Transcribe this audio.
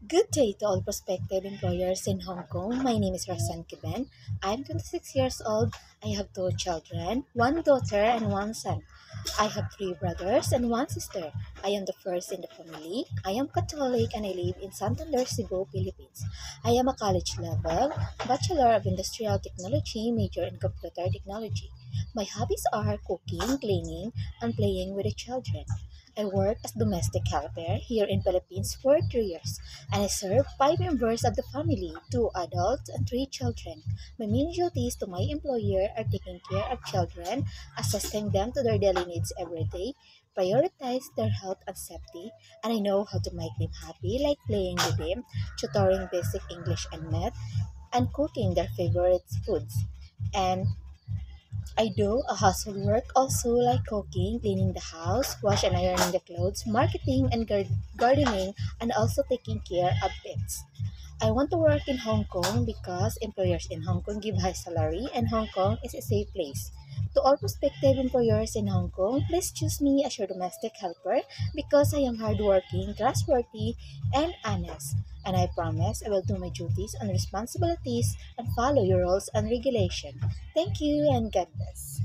Good day to all prospective employers in Hong Kong. My name is Roxanne Kiben. I'm 26 years old. I have two children, one daughter and one son. I have three brothers and one sister. I am the first in the family. I am Catholic and I live in Santander, Cebu, Philippines. I am a college level Bachelor of Industrial Technology, major in Computer Technology. My hobbies are cooking, cleaning, and playing with the children. I work as domestic helper here in Philippines for 3 years, and I serve five members of the family, two adults and three children. My main duties to my employer are taking care of children, assisting them to their daily needs every day, prioritize their health and safety, and I know how to make them happy, like playing with them, tutoring basic English and math, and cooking their favorite foods. And I do a household work also like cooking, cleaning the house, wash and ironing the clothes, marketing and gardening, and also taking care of pets. I want to work in Hong Kong because employers in Hong Kong give high salary and Hong Kong is a safe place. To all prospective employers in Hong Kong, please choose me as your domestic helper because I am hardworking, trustworthy, and honest. And I promise I will do my duties and responsibilities and follow your rules and regulation. Thank you and God bless.